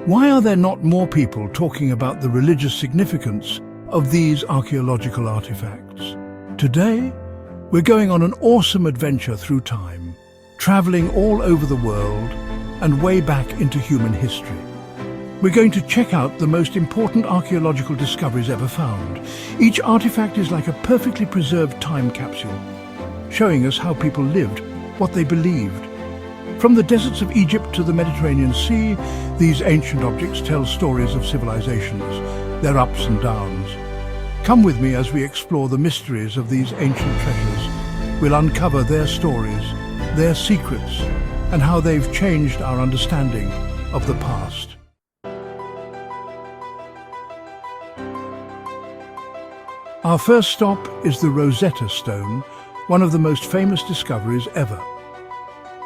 Why are there not more people talking about the religious significance of these archaeological artifacts? Today, we're going on an awesome adventure through time, traveling all over the world and way back into human history. We're going to check out the most important archaeological discoveries ever found. Each artifact is like a perfectly preserved time capsule, showing us how people lived, what they believed. From the deserts of Egypt to the Mediterranean Sea, these ancient objects tell stories of civilizations, their ups and downs. Come with me as we explore the mysteries of these ancient treasures. We'll uncover their stories, their secrets, and how they've changed our understanding of the past. Our first stop is the Rosetta Stone, one of the most famous discoveries ever.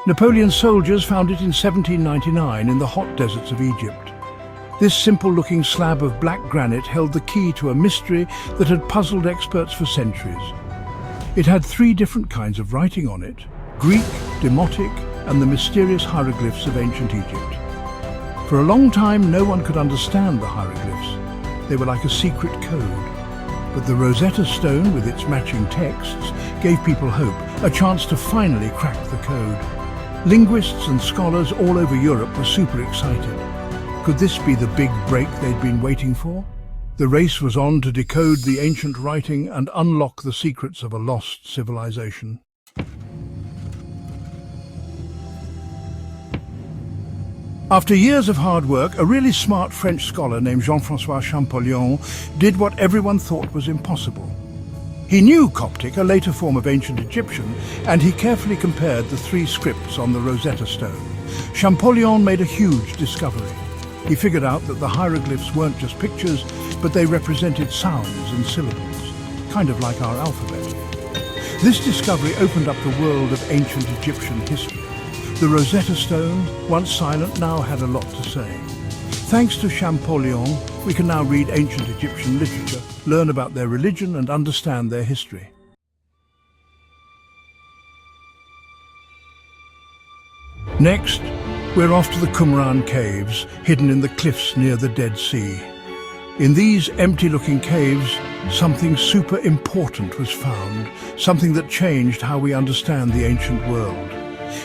Napoleon's soldiers found it in 1799 in the hot deserts of Egypt. This simple-looking slab of black granite held the key to a mystery that had puzzled experts for centuries. It had 3 different kinds of writing on it: Greek, Demotic, and the mysterious hieroglyphs of ancient Egypt. For a long time, no one could understand the hieroglyphs. They were like a secret code. But the Rosetta Stone, with its matching texts, gave people hope, a chance to finally crack the code. Linguists and scholars all over Europe were super excited. Could this be the big break they'd been waiting for? The race was on to decode the ancient writing and unlock the secrets of a lost civilization. After years of hard work, a really smart French scholar named Jean-François Champollion did what everyone thought was impossible. He knew Coptic, a later form of ancient Egyptian, and he carefully compared the 3 scripts on the Rosetta Stone. Champollion made a huge discovery. He figured out that the hieroglyphs weren't just pictures, but they represented sounds and syllables, kind of like our alphabet. This discovery opened up the world of ancient Egyptian history. The Rosetta Stone, once silent, now had a lot to say. Thanks to Champollion, we can now read ancient Egyptian literature, learn about their religion, and understand their history. Next, we're off to the Qumran caves, hidden in the cliffs near the Dead Sea. In these empty-looking caves, something super important was found, something that changed how we understand the ancient world.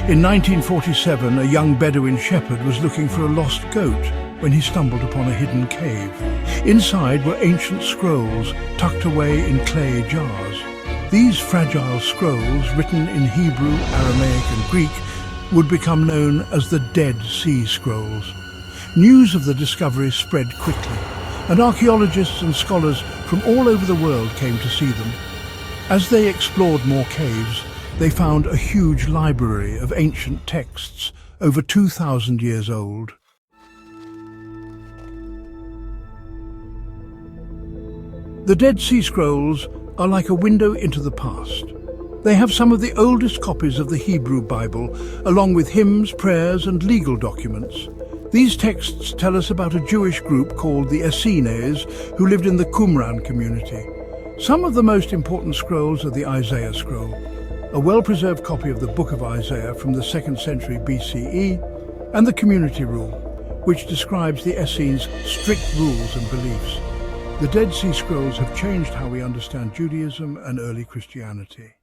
In 1947, a young Bedouin shepherd was looking for a lost goat when he stumbled upon a hidden cave. Inside were ancient scrolls tucked away in clay jars. These fragile scrolls, written in Hebrew, Aramaic and Greek, would become known as the Dead Sea Scrolls. News of the discovery spread quickly, and archaeologists and scholars from all over the world came to see them. As they explored more caves, they found a huge library of ancient texts, over 2,000 years old. The Dead Sea Scrolls are like a window into the past. They have some of the oldest copies of the Hebrew Bible, along with hymns, prayers, and legal documents. These texts tell us about a Jewish group called the Essenes, who lived in the Qumran community. Some of the most important scrolls are the Isaiah scroll, a well-preserved copy of the Book of Isaiah from the 2nd century BCE, and the Community Rule, which describes the Essenes' strict rules and beliefs. The Dead Sea Scrolls have changed how we understand Judaism and early Christianity.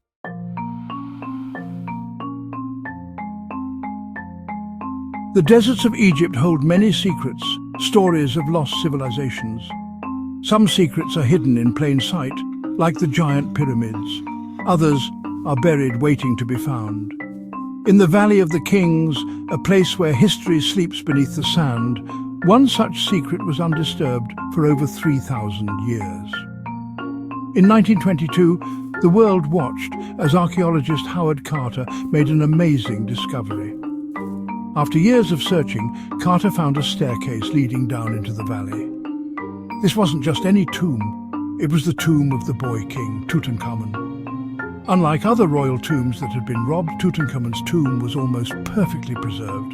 The deserts of Egypt hold many secrets, stories of lost civilizations. Some secrets are hidden in plain sight, like the giant pyramids. Others are buried waiting to be found. In the Valley of the Kings, a place where history sleeps beneath the sand, one such secret was undisturbed for over 3,000 years. In 1922, the world watched as archaeologist Howard Carter made an amazing discovery. After years of searching, Carter found a staircase leading down into the valley. This wasn't just any tomb, it was the tomb of the boy king, Tutankhamun. Unlike other royal tombs that had been robbed, Tutankhamun's tomb was almost perfectly preserved.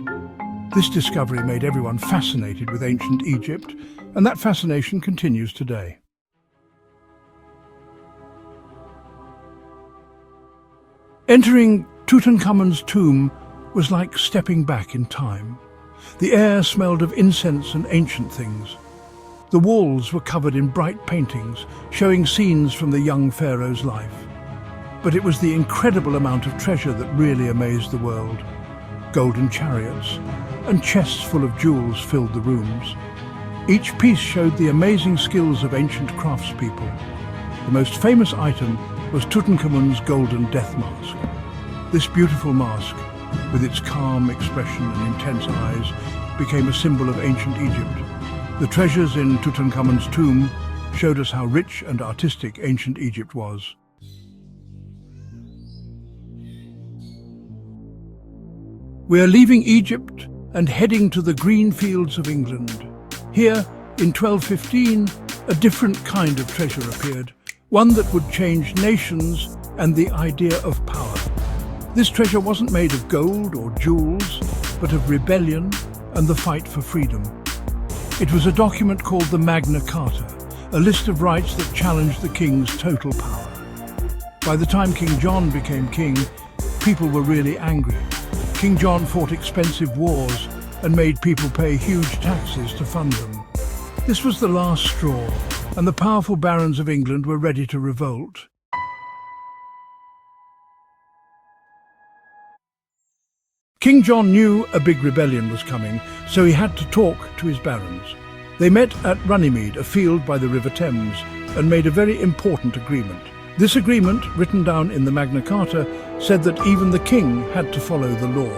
This discovery made everyone fascinated with ancient Egypt, and that fascination continues today. Entering Tutankhamun's tomb was like stepping back in time. The air smelled of incense and ancient things. The walls were covered in bright paintings, showing scenes from the young pharaoh's life. But it was the incredible amount of treasure that really amazed the world. Golden chariots and chests full of jewels filled the rooms. Each piece showed the amazing skills of ancient craftspeople. The most famous item was Tutankhamun's golden death mask. This beautiful mask, with its calm expression and intense eyes, became a symbol of ancient Egypt. The treasures in Tutankhamun's tomb showed us how rich and artistic ancient Egypt was. We are leaving Egypt and heading to the green fields of England. Here, in 1215, a different kind of treasure appeared, one that would change nations and the idea of power. This treasure wasn't made of gold or jewels, but of rebellion and the fight for freedom. It was a document called the Magna Carta, a list of rights that challenged the king's total power. By the time King John became king, people were really angry. King John fought expensive wars and made people pay huge taxes to fund them. This was the last straw, and the powerful barons of England were ready to revolt. King John knew a big rebellion was coming, so he had to talk to his barons. They met at Runnymede, a field by the River Thames, and made a very important agreement. This agreement, written down in the Magna Carta, said that even the king had to follow the law.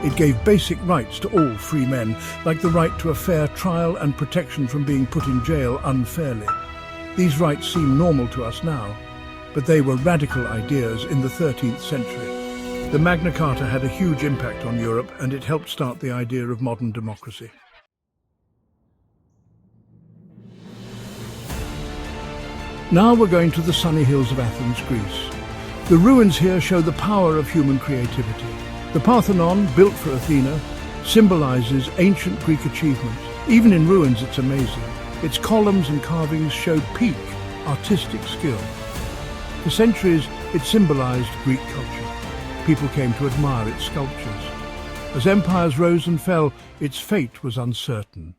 It gave basic rights to all free men, like the right to a fair trial and protection from being put in jail unfairly. These rights seem normal to us now, but they were radical ideas in the 13th century. The Magna Carta had a huge impact on Europe, and it helped start the idea of modern democracy. Now we're going to the sunny hills of Athens, Greece. The ruins here show the power of human creativity. The Parthenon, built for Athena, symbolizes ancient Greek achievement. Even in ruins, it's amazing. Its columns and carvings showed peak artistic skill. For centuries, it symbolized Greek culture. People came to admire its sculptures. As empires rose and fell, its fate was uncertain.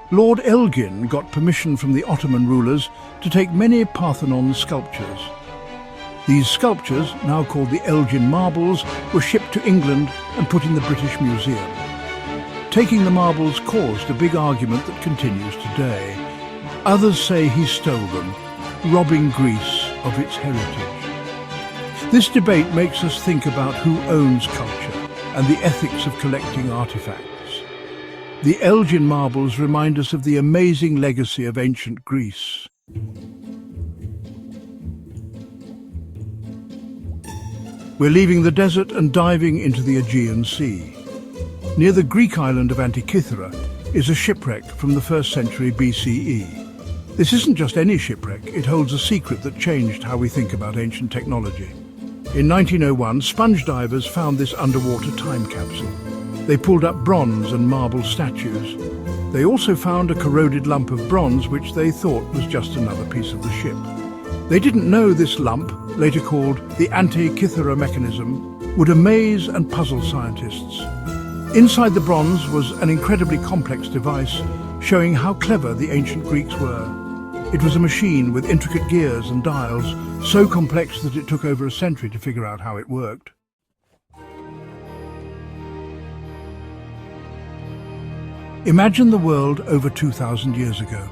Lord Elgin got permission from the Ottoman rulers to take many Parthenon sculptures. These sculptures, now called the Elgin marbles, were shipped to England and put in the British Museum. Taking the marbles caused a big argument that continues today. Others say he stole them, robbing Greece of its heritage. This debate makes us think about who owns culture and the ethics of collecting artifacts. The Elgin marbles remind us of the amazing legacy of ancient Greece. We're leaving the desert and diving into the Aegean Sea. Near the Greek island of Antikythera is a shipwreck from the 1st century BCE. This isn't just any shipwreck, it holds a secret that changed how we think about ancient technology. In 1901, sponge divers found this underwater time capsule. They pulled up bronze and marble statues. They also found a corroded lump of bronze which they thought was just another piece of the ship. They didn't know this lump, later called the Antikythera Mechanism, would amaze and puzzle scientists. Inside the bronze was an incredibly complex device showing how clever the ancient Greeks were. It was a machine with intricate gears and dials, so complex that it took over a century to figure out how it worked. Imagine the world over 2,000 years ago.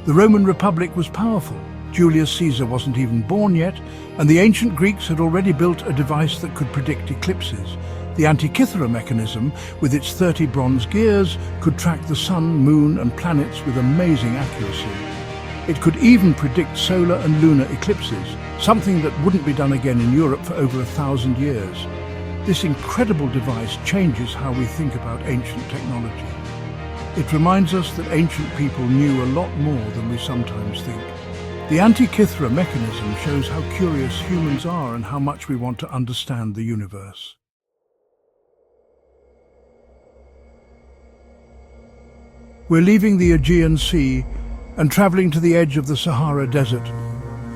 The Roman Republic was powerful. Julius Caesar wasn't even born yet, and the ancient Greeks had already built a device that could predict eclipses. The Antikythera Mechanism, with its 30 bronze gears, could track the sun, moon, and planets with amazing accuracy. It could even predict solar and lunar eclipses, something that wouldn't be done again in Europe for over 1,000 years. This incredible device changes how we think about ancient technology. It reminds us that ancient people knew a lot more than we sometimes think. The Antikythera Mechanism shows how curious humans are and how much we want to understand the universe. We're leaving the Aegean Sea and traveling to the edge of the Sahara Desert,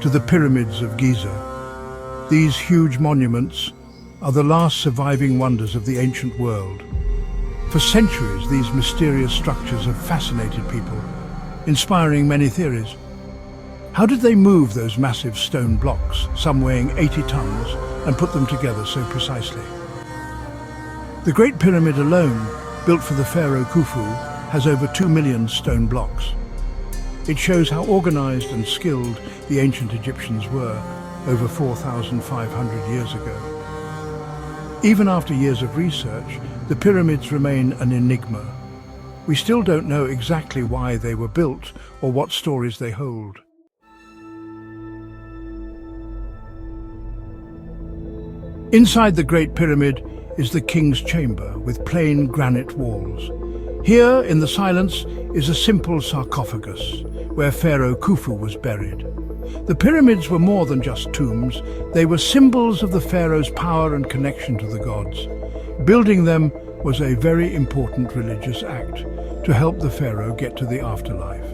to the Pyramids of Giza. These huge monuments are the last surviving wonders of the ancient world. For centuries, these mysterious structures have fascinated people, inspiring many theories. How did they move those massive stone blocks, some weighing 80 tons, and put them together so precisely? The Great Pyramid alone, built for the pharaoh Khufu, has over 2 million stone blocks. It shows how organized and skilled the ancient Egyptians were over 4,500 years ago. Even after years of research, the pyramids remain an enigma. We still don't know exactly why they were built or what stories they hold. Inside the Great Pyramid is the King's Chamber with plain granite walls. Here, in the silence, is a simple sarcophagus where Pharaoh Khufu was buried. The pyramids were more than just tombs. They were symbols of the pharaoh's power and connection to the gods. Building them was a very important religious act to help the pharaoh get to the afterlife.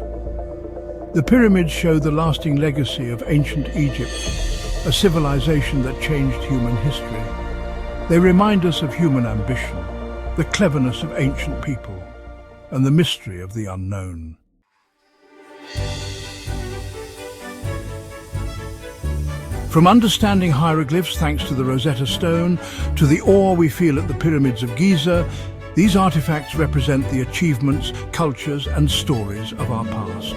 The pyramids show the lasting legacy of ancient Egypt, a civilization that changed human history. They remind us of human ambition, the cleverness of ancient people, and the mystery of the unknown. From understanding hieroglyphs thanks to the Rosetta Stone, to the awe we feel at the Pyramids of Giza, these artifacts represent the achievements, cultures, and stories of our past.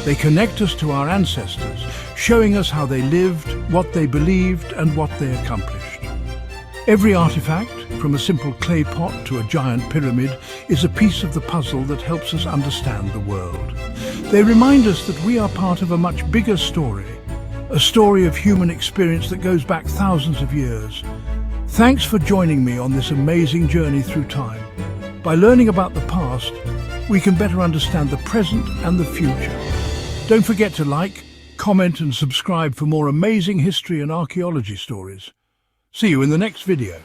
They connect us to our ancestors, showing us how they lived, what they believed, and what they accomplished. Every artifact, from a simple clay pot to a giant pyramid, is a piece of the puzzle that helps us understand the world. They remind us that we are part of a much bigger story, a story of human experience that goes back thousands of years. Thanks for joining me on this amazing journey through time. By learning about the past, we can better understand the present and the future. Don't forget to like, comment and subscribe for more amazing history and archaeology stories. See you in the next video.